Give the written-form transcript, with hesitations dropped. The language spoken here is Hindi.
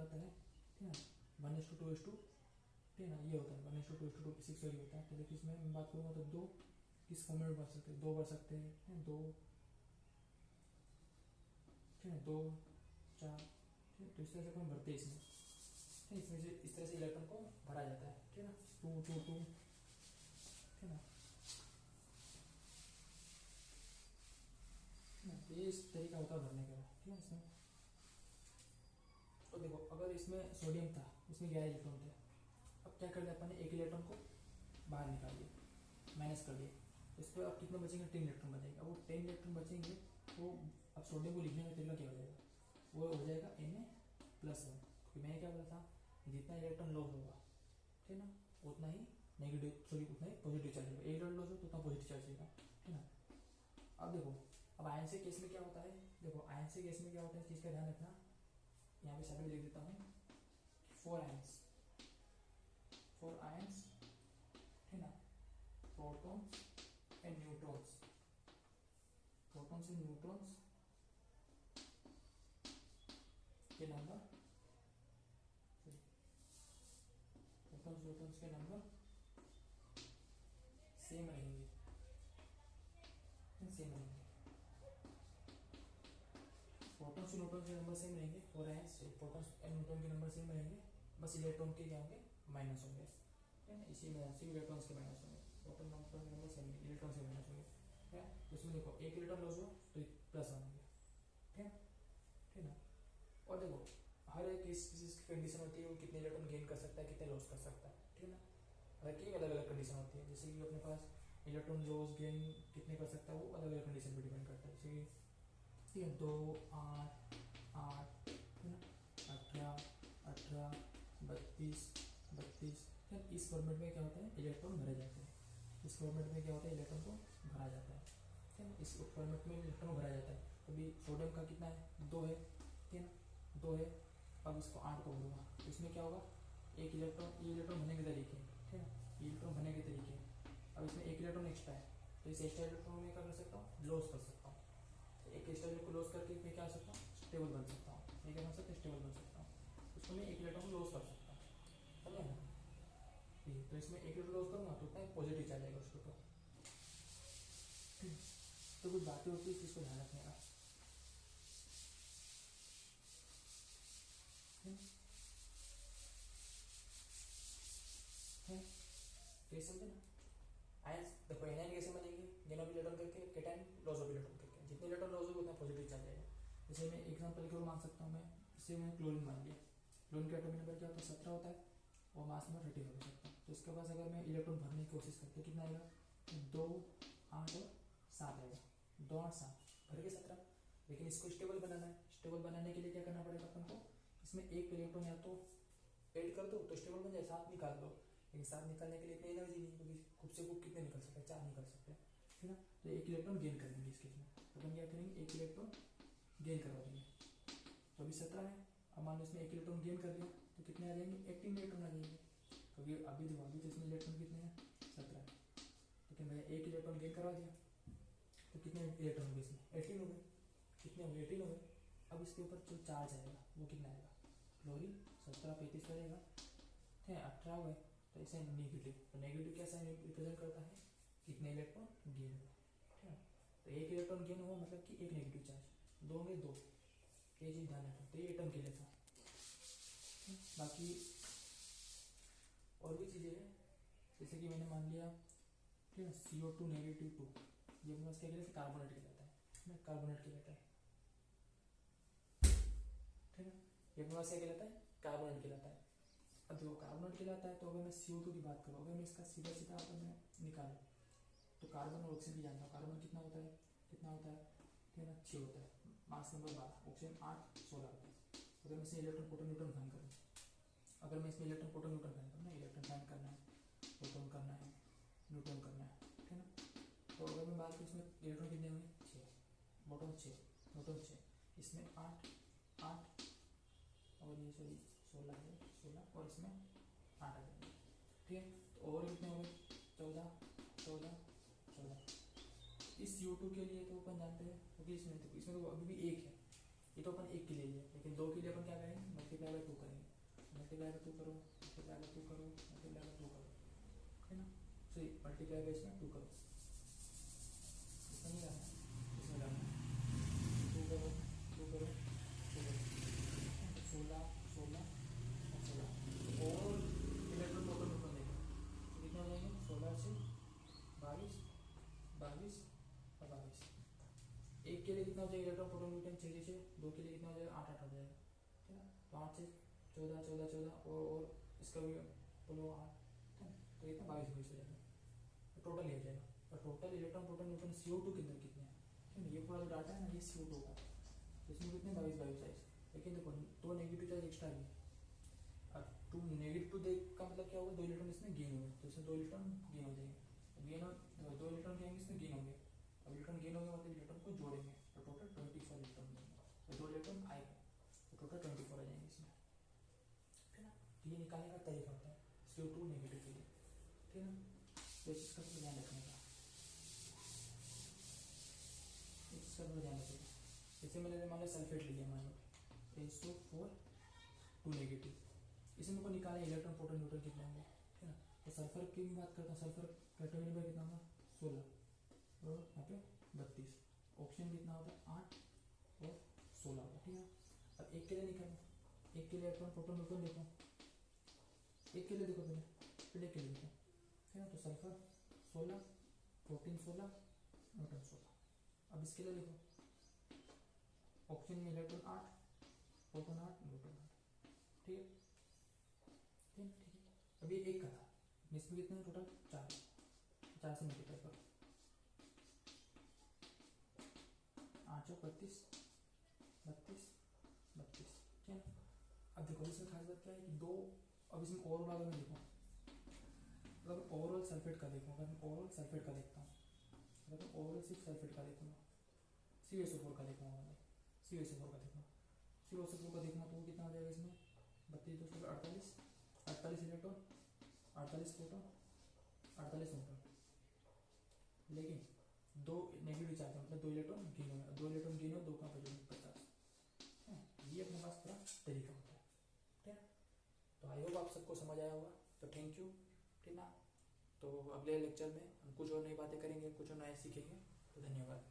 आता है, ठीक है ना, 1:2:2, ठीक है ना, ये होता है 1:2:2 6 वैल्यू होता है। तो देखिए इसमें मैं बात करूँगा तो दो किस फॉर्म में बढ़ सकते हैं, दो बढ़ सकते हैं, दो, ठीक है, 2 4, ठीक है। तो इस तरह से अपन भरते हैं इसमें, ठीक है, इसमें से इस तरह से इलेक्ट्रॉन को भरा जाता है, ठीक है ना, 2 2 2, ठीक है ना। ये इस तरीका होता है भरने का, ठीक है इसमें। तो देखो अगर इसमें सोडियम था, इसमें 11 इलेक्ट्रॉन थे, अब क्या कर दिया अपन ने, एक इलेक्ट्रॉन को बाहर निकाल दिया, माइनस कर दिया, इस पर अब कितने बचेंगे, 10 इलेक्ट्रॉन बचेंगे। अब वो 10 इलेक्ट्रॉन बचेंगे तो अब सोडियम को लिखने का तरीका क्या हो जाएगा, वो हो जाएगा Na+1, क्योंकि मैंने क्या बोला था, जितना इलेक्ट्रॉन लॉस होगा, ठीक है ना, उतना ही नेगेटिव, सॉरी उतना ही पॉजिटिव चार्ज होगा, एक इलेक्ट्रॉन लॉस हो तो उतना पॉजिटिव चार्ज होगा, ठीक है ना। अब देखो, अब आयन से केस में क्या होता है, देखो आयन से केस में क्या होता है, इस चीज़ का ध्यान रखना, यहाँ पे साइड में लिख देता हूँ, 4 आयंस, 4 आयंस, ठीक है ना, protons and neutrons, protons and neutrons के नंबर, प्रोटॉन्स न्यूट्रॉन्स के नंबर सेम रहेंगे, सेम रहेंगे, प्रोटॉन्स और न्यूट्रॉन के नंबर सेम रहेंगे, और प्रोटॉन्स एंड न्यूट्रॉन के नंबर सेम रहेंगे, बस इलेक्ट्रॉन के क्या होंगे, माइनस होंगे, ठीक है ना, इसी में सिर्फ इलेक्ट्रॉन्स के माइनस होंगे, प्रोटॉन न्यूट्रॉन के नंबर सेम, इलेक्ट्रॉन से माइनस होंगे, ठीक है। तो इसमें देखो एक इलेक्ट्रॉन लॉस हो तो +1 हो गया, ठीक है, ठीक है ना। और देखो हर एक इस कंडीशन होती है, वो कितने इलेक्ट्रॉन गेन कर सकता है, कितने लॉस कर सकता है, ठीक है ना, हर की अलग अलग कंडीशन होती है। जैसे कि अपने पास इलेक्ट्रॉन लॉस गेन कितने कर सकता है, वो अलग अलग कंडीशन पर डिपेंड करता है, जैसे कि ठीक है 2 8 8, है ना, 18 18 32 32, ठीक है। इस फॉर्मेट में क्या होता है, इलेक्ट्रॉन भरे जाते हैं, इस फॉर्मेट में क्या होता है, इलेक्ट्रॉन को भरा जाता है, ठीक है। इस फॉर्मेट में इलेक्ट्रॉन भरा जाता है। अभी सोडियम का कितना है, 2 है, ठीक है ना, 2 है। अब इसको 8 को भरूंगा तो इसमें क्या होगा, एक इलेक्ट्रॉन, ये इलेक्ट्रॉन भरने के तरीके हैं, ठीक है, ये इलेक्ट्रॉन भरने के तरीके हैं। अब इसमें एक इलेक्ट्रॉन एक्स्ट्रा है, तो इस एक्स्ट्रा इलेक्ट्रॉन में क्या कर सकता हूँ, लॉस कर सकता हूँ, एक स्टेबल को लॉस करके मैं क्या आ सकता हूँ, स्टेबल बन सकता हूँ, मैं क्या बन सकता हूँ, स्टेबल बन सकता हूँ। उसको मैं एक इलेक्ट्रॉन को लॉस कर सकता हूँ, समझे ना, ठीक। तो इसमें एक इलेक्ट्रॉन लॉस करूँगा तो उतना पॉजिटिव चार्ज आएगा उसके ऊपर। तो कुछ बातें होती है, इस चीज़ को ध्यान रखने का, है समझे ना। आयंस देखो एनायन कैसे बनेंगे, गेन ऑफ इलेक्ट्रॉन करके, केटायन लॉस ऑफ इलेक्ट्रॉन करके, जितने इलेक्ट्रॉन लॉस होगा उतना पॉजिटिव चार्ज आएगा। जैसे मैं एग्जांपल क्यों मान सकता हूँ, मैं इसे मैं क्लोरीन मान लिया, क्लोरीन का एटॉमिक नंबर क्या होता है, 17 होता है, और मास नंबर 34 हो सकता है। तो इसके पास अगर मैं इलेक्ट्रॉन भरने की कोशिश करते कितना आएगा, 2 8 और 7 आएगा, 2 8 7 भर के 17। लेकिन इसको स्टेबल बनाना है, स्टेबल बनाने के लिए क्या करना पड़ेगा अपन को, इसमें एक इलेक्ट्रॉन या तो ऐड कर दो तो स्टेबल बन जाए, 7 निकाल दो, लेकिन 7 निकालने के लिए इतनी एनर्जी नहीं, क्योंकि खूब से खूब कितने निकल सकते हैं, 4 निकल सकते हैं, ठीक है ना। तो एक इलेक्ट्रॉन गेन कर देंगे इस केस में, तो अपन क्या करेंगे, एक इलेक्ट्रॉन गेन करवा देंगे। तो अभी 17 है, अब मान लो इसमें एक इलेक्ट्रॉन गेन कर दिया तो कितने आ जाएंगे, 18 इलेक्ट्रॉन आ जाएंगे, क्योंकि अभी देखो अभी तो इसमें इलेक्ट्रॉन कितने हैं, 17 है, लेकिन भैया एक इलेक्ट्रॉन गेन करवा दिया तो कितने इलेक्ट्रॉन हो गए इसमें, 18 हो गए, कितने हो गए, 18 हो गए। अब इसके ऊपर जो चार्ज आएगा वो कितना आएगा, क्लोरीन 17 35 करेगा, ठीक है, 18 हुए, तो इसे नेगेटिव, तो नेगेटिव कैसा रिप्रेजेंट करता है, कितने इलेक्ट्रॉन गेन हुआ, ठीक है। तो एक इलेक्ट्रॉन गेन हुआ मतलब कि एक नेगेटिव चार्ज, 2 में 2, ये चीज ध्यान रखना। तो ये एटम के लिए था, बाकी और भी चीजें हैं, जैसे कि मैंने मान लिया, ठीक है, CO2 -2, ये अपने पास क्या कहलाता है, कार्बोनेट कहलाता है, कार्बोनेट कहलाता है, ठीक है, ये अपने पास क्या कहलाता है, कार्बोनेट कहलाता है। अब देखो कार्बोनेट कहलाता है, तो अगर मैं CO2 की बात करूँ, अगर मैं इसका सीधा सीधा अगर मैं निकालूँ तो कार्बन और ऑक्सीजन की जानता हूँ, कार्बन कितना होता है, कितना होता है, ठीक है ना, 6 होता है, मास नंबर 12, ऑक्सीजन 8 16 होता है। अगर मैं इसमें इलेक्ट्रॉन प्रोटॉन न्यूट्रॉन फाइंड करूँ, अगर मैं इसमें इलेक्ट्रॉन प्रोटॉन न्यूट्रॉन फाइंड करूँ ना, इलेक्ट्रॉन फाइंड करना है, प्रोटॉन करना है, न्यूट्रॉन करना है, ठीक है ना। तो अगर मैं बात करूँ इसमें इलेक्ट्रॉन कितने हुए, 6, प्रोटॉन 6, न्यूट्रॉन 6, इसमें 8 8 और ये सॉरी 16 है, 16 और इसमें 8 आ जाएंगे, ठीक है। तो और कितने हो गए, 14 14 14। इस CO2 के लिए तो अपन जानते हैं, क्योंकि इसमें तो अभी भी 1 है, ये तो अपन 1 के लिए है, लेकिन 2 के लिए अपन क्या करेंगे, मल्टीप्लाई बाय 2 करेंगे, मल्टीप्लाई का 2 करो, मल्टीप्लाई का 2 करो, मल्टीप्लाई का 2 करो, है ना। सॉरी मल्टीप्लाई का इसमें 2 करो, इसमें नहीं करना, इसमें करना 2 करो 2 करो 2 करो, 16 16 और 16 और इलेक्ट्रॉन प्रोटॉन न्यूट्रॉन देखें तो कितने हो जाएंगे, 16 से 22 22 और 22। एक के लिए कितना हो जाएगा इलेक्ट्रॉन प्रोटॉन न्यूट्रॉन, 6 से 2 के लिए कितना हो जाएगा, 8 8 हो जाएगा, ठीक है। तो 8 से 14 14 14 और इसका भी बोलो 8, तो कितना 22 22 हो जाएगा, तो टोटल ये हो जाएगा। और total electron proton neutron CO2 के अंदर कितने हैं, ठीक है। ये पूरा जो डाटा है ना ये CO2 का, तो इसमें कितने 22 22 22। लेकिन देखो 2 नेगेटिव चार्ज एक्स्ट्रा है, अब 2 नेगेटिव देख का मतलब क्या होगा, 2 इलेक्ट्रॉन इसमें गेन होंगे, तो इसमें 2 इलेक्ट्रॉन गेन हो जाएंगे, गेन 2 इलेक्ट्रॉन क्या होंगे इसमें गेन होंगे, अब इलेक्ट्रॉन गेन होंगे मतलब इलेक्ट्रॉन को जोड़ेंगे तो टोटल 24 इलेक्ट्रॉन देंगे, तो 2 इलेक्ट्रॉन आएगा तो टोटल 24 आ जाएंगे इसमें, ठीक है ना। तो ये निकालने का तरीका होता है CO2 नेगेटिव के लिए, ठीक है ना। तो इस चीज़ का ध्यान रखने का, इस चीज़ का ध्यान रखिएगा। जैसे मैंने मान लो सल्फेट लिया, मान लो SO4 2 नेगेटिव, इसमें को निकाले इलेक्ट्रॉन प्रोटॉन न्यूट्रॉन कितने होंगे, ठीक है ना। तो सल्फर की भी बात करता हूँ, सल्फर एटॉमिक नंबर कितना होगा 16 और यहाँ पे 32, ऑक्सीजन कितना होता है 8 और 16 होगा, ठीक है। अब एक के लिए निकालो, एक के लिए इलेक्ट्रॉन प्रोटॉन न्यूट्रॉन देखो, एक के लिए देखो पहले, फिर एक के लिए देखो, ठीक है। तो सल्फर 16 प्रोटीन 16 न्यूट्रॉन 16। अब इसके लिए देखो, ऑक्सीजन में इलेक्ट्रॉन 8 प्रोटॉन 8 न्यूट्रॉन 8, ठीक है ठीक है। अभी एक का था, इसमें कितने टोटल 4, 4 से मल्टीप्लाई करो, 8 32 32 32, ठीक है ना। अब देखो इसमें खास बात क्या है कि 2, अब इसमें ओवरऑल अगर मैं देखूँ, अगर ओवरऑल सल्फेट का देखूँ, अगर मैं ओवरऑल सल्फेट का देखता हूँ, अगर मैं ओवरऑल सिर्फ सल्फेट का देखूँगा, CuSO4 का देखूँगा, मैं CuSO4 का देखूँगा, CuSO4 का देखूँगा तो कितना हो जाएगा इसमें 32 2 48 48 इलेक्ट्रॉन 48 प्रोटॉन 48 न्यूट्रॉन, लेकिन 2 नेगेटिव चार्ज है मतलब 2 इलेक्ट्रॉन गेन हो, 2 इलेक्ट्रॉन गेन हो 2 का बचो 50, ये अपने पास पूरा तरीका होता है, ठीक है। तो आई होप आप सबको समझ आया होगा, तो थैंक यू, ठीक ना। तो अगले लेक्चर में हम कुछ और नई बातें करेंगे, कुछ और नया सीखेंगे, तो धन्यवाद।